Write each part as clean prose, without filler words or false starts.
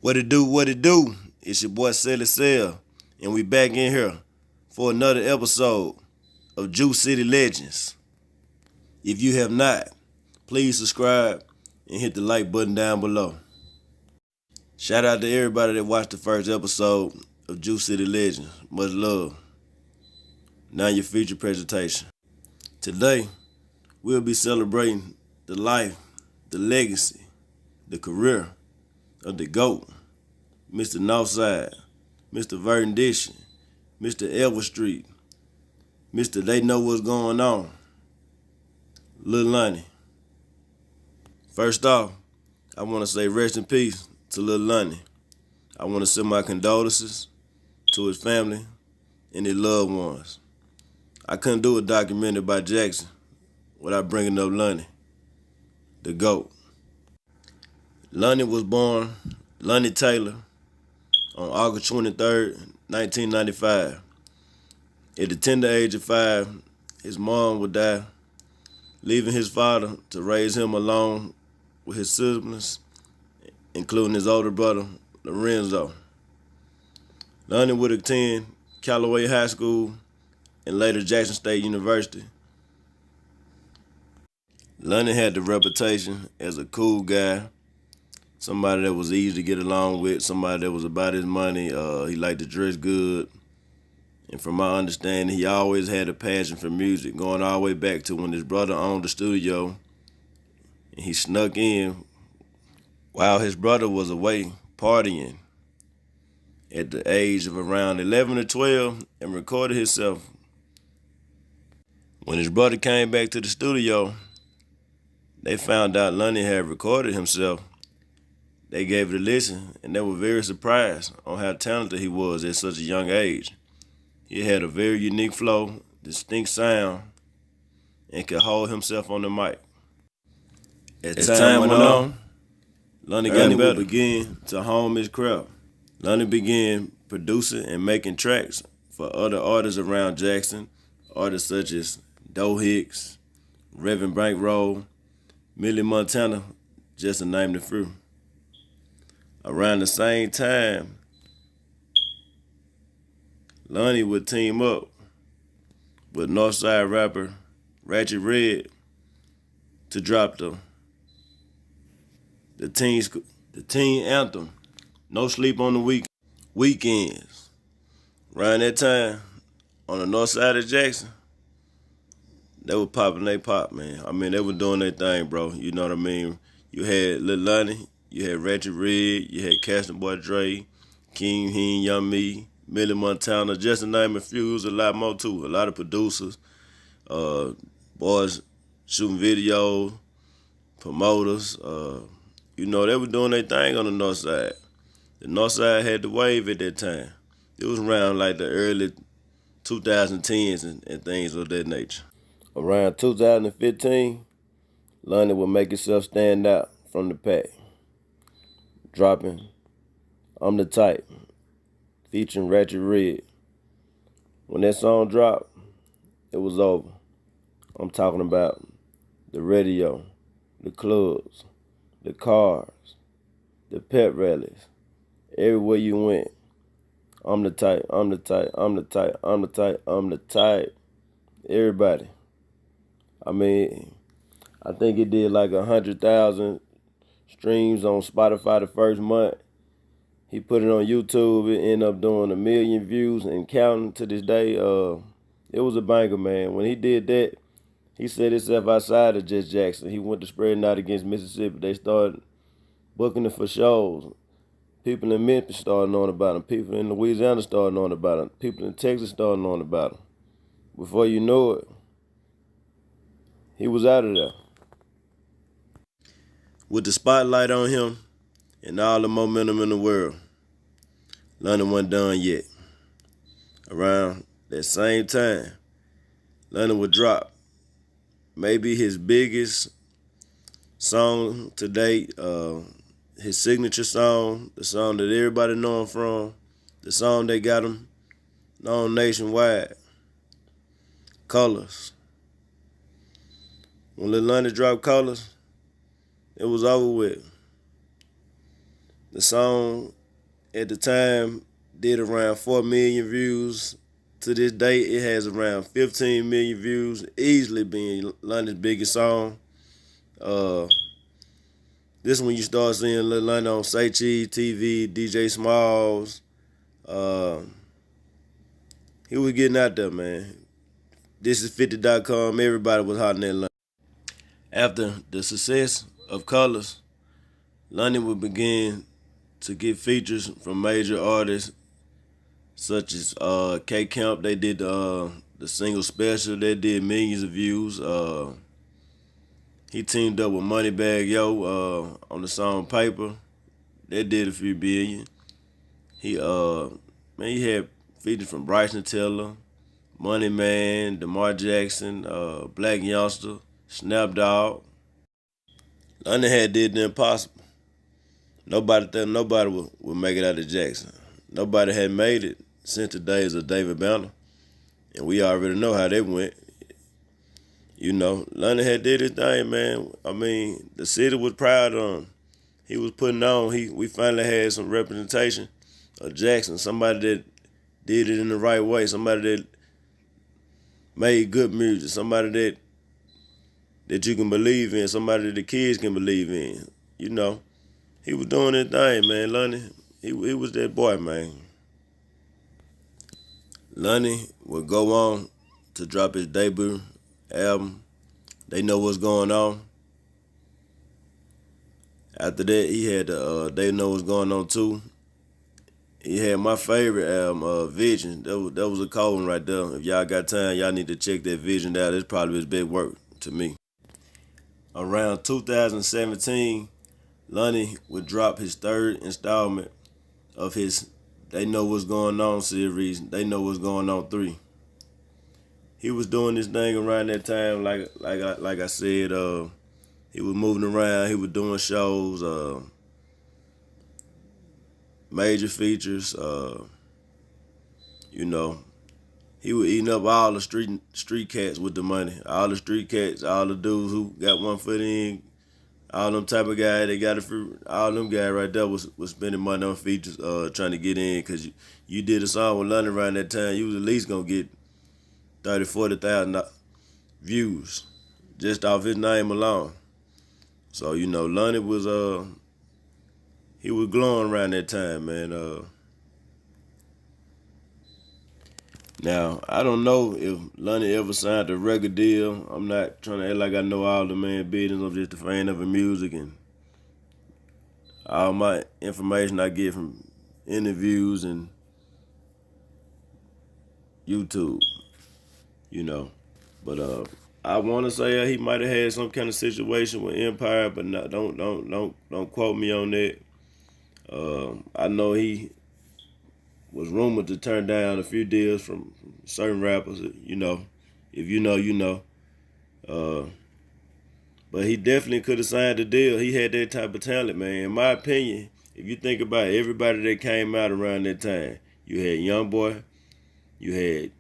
What it do, what it do? It's your boy Sally Cell, and we back in here for another episode of Ju City Legends. If you have not, please subscribe and hit the like button down below. Shout out to everybody that watched the first episode of Ju City Legends. Much love. Now your feature presentation. Today, we'll be celebrating the life, the legacy, the career of the GOAT, Mr. Northside, Mr. Verdindition, Mr. Elwood Street, Mr. They Know What's Going On, Lil Lonnie. First off, I want to say rest in peace to Lil Lonnie. I want to send my condolences to his family and his loved ones. I couldn't do a documentary about Jackson without bringing up Lonnie, the GOAT. Lonnie was born Lonnie Taylor on August 23rd, 1995. At the tender age of 5, his mom would die, leaving his father to raise him along with his siblings, including his older brother, Lorenzo. Lonnie would attend Callaway High School and later Jackson State University. Lonnie had the reputation as a cool guy, somebody that was easy to get along with, somebody that was about his money. He liked to dress good. And from my understanding, he always had a passion for music, going all the way back to when his brother owned the studio. And he snuck in while his brother was away partying at the age of around 11 or 12 and recorded himself. When his brother came back to the studio, they found out Lonnie had recorded himself. They gave it a listen, and they were very surprised on how talented he was at such a young age. He had a very unique flow, distinct sound, and could hold himself on the mic. As time went on, Lonnie would begin to hone his craft. Lonnie began producing and making tracks for other artists around Jackson, artists such as Doe Hicks, Reverend Bankroll, Millie Montana, just to name the few. Around the same time, Lonnie would team up with Northside rapper Ratchet Red to drop the teen anthem, No Sleep on the Weekends. Around that time, on the north side of Jackson, they were popping they pop, man. I mean, they were doing their thing, bro. You know what I mean? You had Lil Lonnie, you had Ratchet Red, you had Casting Boy Dre, King Heen, Young Me, Millie Montana, just to name a few. It was a lot more too. A lot of producers, boys shooting videos, promoters. They were doing their thing on the north side. The north side had the wave at that time. It was around like the early 2010s and things of that nature. Around 2015, Lonnie would make himself stand out from the pack, dropping I'm the Type, featuring Ratchet Red. When that song dropped, it was over. I'm talking about the radio, the clubs, the cars, the pep rallies, everywhere you went. I'm the type, I'm the type, I'm the type, I'm the type, I'm the type. Everybody. I mean, I think it did like 100,000 streams on Spotify the first month. He put it on YouTube. It ended up doing 1 million views and counting to this day. It was a banger, man. When he did that, he set himself outside of just Jackson. He went to spreading out against Mississippi. They started booking it for shows. People in Memphis started knowing about him. People in Louisiana started knowing about him. People in Texas started knowing about him. Before you know it, he was out of there. With the spotlight on him and all the momentum in the world, London wasn't done yet. Around that same time, London would drop maybe his biggest song to date, his signature song, the song that everybody know him from, the song that got him known nationwide, Colors. When Lil Lonnie dropped Colors, it was over with. The song at the time did around 4 million views. To this day, it has around 15 million views, easily being Lonnie's biggest song. Uh, this one you start seeing Lil Lonnie on Say Cheese TV, DJ Smalls. Uh, he was getting out there, man. This is 50.com. Everybody was hollering at Lonnie. After the success of Colors, Lonnie would begin to get features from major artists such as K Camp. They did the single special. They did millions of views. He teamed up with Moneybagg Yo on the song Paper. They did a few billion. He had features from Bryson Tiller, Money Man, DeMar Jackson, Black Youngster, Snap Dogg. Lonnie had did the impossible. Nobody thought nobody would make it out of Jackson. Nobody had made it since the days of David Banner. And we already know how they went. You know, Lonnie had did his thing, man. I mean, the city was proud of him. He was putting on. We finally had some representation of Jackson, somebody that did it in the right way, somebody that made good music, somebody that you can believe in, somebody that the kids can believe in. You know, he was doing his thing, man. Lonnie, he was that boy, man. Lonnie would go on to drop his debut album, They Know What's Going On. After that, he had They Know What's Going On too. He had my favorite album, Vision. That was a cold one right there. If y'all got time, y'all need to check that Vision out. It's probably his best work to me. Around 2017, Lonnie would drop his third installment of his They Know What's Going On series, They Know What's Going On 3. He was doing this thing around that time, like I said, he was moving around, he was doing shows, major features, you know. He was eating up all the street cats with the money. All the street cats, all the dudes who got one foot in, all them type of guys, they got it for all them guys right there was spending money on features, trying to get in, cause you did a song with Lonnie around that time, you was at least gonna get 30,000-40,000 views just off his name alone. So you know, Lonnie was he was glowing around that time, man. Now I don't know if Lonnie ever signed a record deal. I'm not trying to act like I know all the man business. I'm just a fan of the music, and all my information I get from interviews and YouTube, you know. But I want to say he might have had some kind of situation with Empire, but don't quote me on that. I know he was rumored to turn down a few deals from certain rappers. You know, if you know, you know. But he definitely could have signed a deal. He had that type of talent, man. In my opinion, if you think about everybody that came out around that time, you had YoungBoy, you had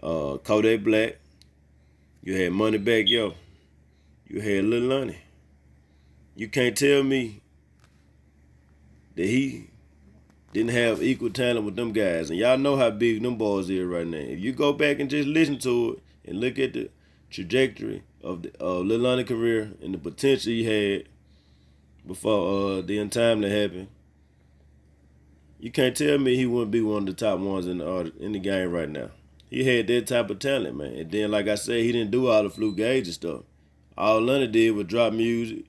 Kodak Black, you had Moneybagg Yo, you had Lil Lonnie. You can't tell me that he didn't have equal talent with them guys. And y'all know how big them boys is right now. If you go back and just listen to it and look at the trajectory of Lil Lonnie's career and the potential he had before the untimely happened, you can't tell me he wouldn't be one of the top ones in the game right now. He had that type of talent, man. And then, like I said, he didn't do all the Fluke Gage and stuff. All Lonnie did was drop music,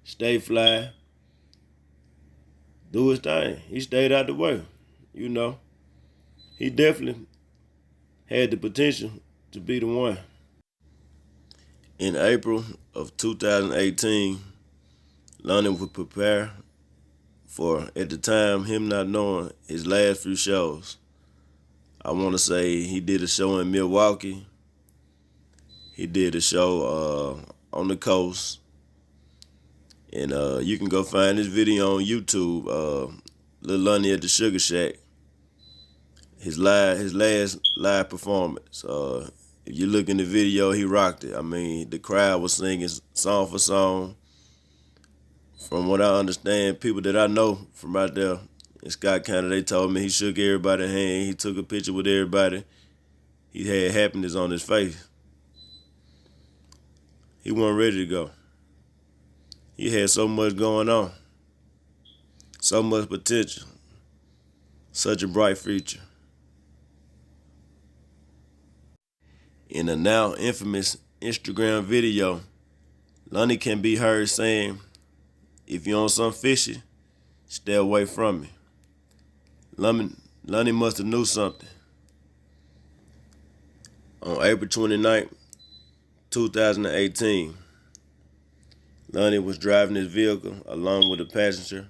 stay fly, do his thing. He stayed out the way, you know. He definitely had the potential to be the one. In April of 2018, Lonnie would prepare for, at the time, him not knowing his last few shows. I want to say he did a show in Milwaukee. He did a show on the coast. And you can go find this video on YouTube, Lil Lonnie at the Sugar Shack. His last live performance. If you look in the video, he rocked it. I mean, the crowd was singing song for song. from what I understand, people that I know from out there in Scott County, they told me he shook everybody's hand. He took a picture with everybody. He had happiness on his face. He wasn't ready to go. He had so much going on, so much potential, such a bright future. In a now infamous Instagram video, Lonnie can be heard saying, "If you're on something fishy, stay away from me." Lonnie must have knew something. On April 29th, 2018, Lonnie was driving his vehicle along with a passenger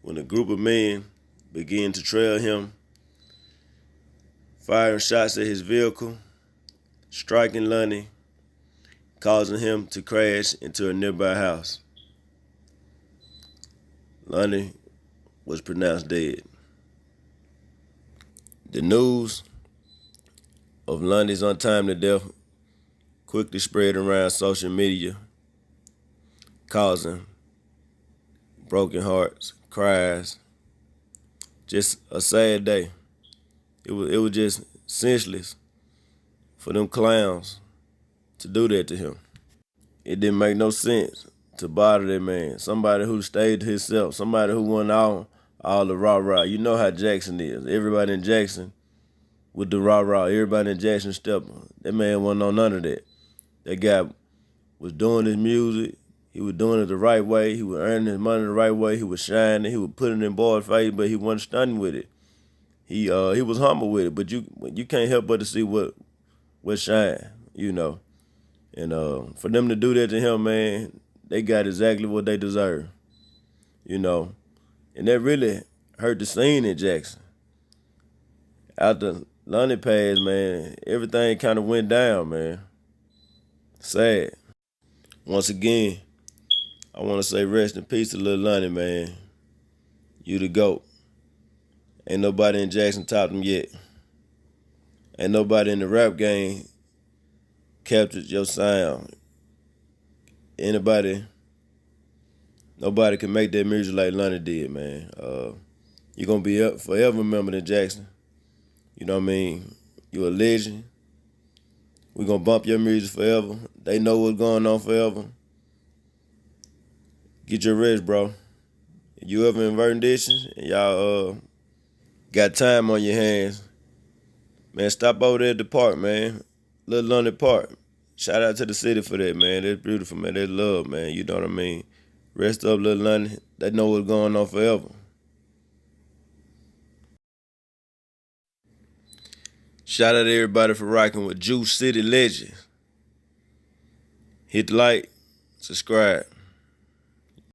when a group of men began to trail him, firing shots at his vehicle, striking Lonnie, causing him to crash into a nearby house. Lonnie was pronounced dead. The news of Lonnie's untimely death quickly spread around social media, causing broken hearts, cries, just a sad day. It was just senseless for them clowns to do that to him. It didn't make no sense to bother that man. Somebody who stayed to himself, somebody who won all the rah-rah. You know how Jackson is. Everybody in Jackson with the rah-rah. Everybody in Jackson stepping. That man wasn't on none of that. That guy was doing his music. He was doing it the right way. He was earning his money the right way. He was shining. He was putting it in boy's face, but he wasn't stunning with it. He was humble with it. But you can't help but to see what shine, you know. And for them to do that to him, man, they got exactly what they deserve, you know. And that really hurt the scene in Jackson. After Lonnie passed, man, everything kind of went down, man. Sad. Once again, I want to say rest in peace to Lil Lonnie, man. You the GOAT. Ain't nobody in Jackson topped him yet. Ain't nobody in the rap game captured your sound. Nobody can make that music like Lonnie did, man. You're going to be forever remembered in Jackson. You know what I mean? You're a legend. We're going to bump your music forever. They know what's going on forever. Get your rest, bro. If you ever in Verdant and y'all got time on your hands, man, stop over there at the park, man. Lil Lonnie Park. Shout out to the city for that, man. That's beautiful, man. That's love, man. You know what I mean? Rest up, Lil Lonnie. They know what's going on forever. Shout out to everybody for rocking with Juice City Legends. Hit the like, subscribe.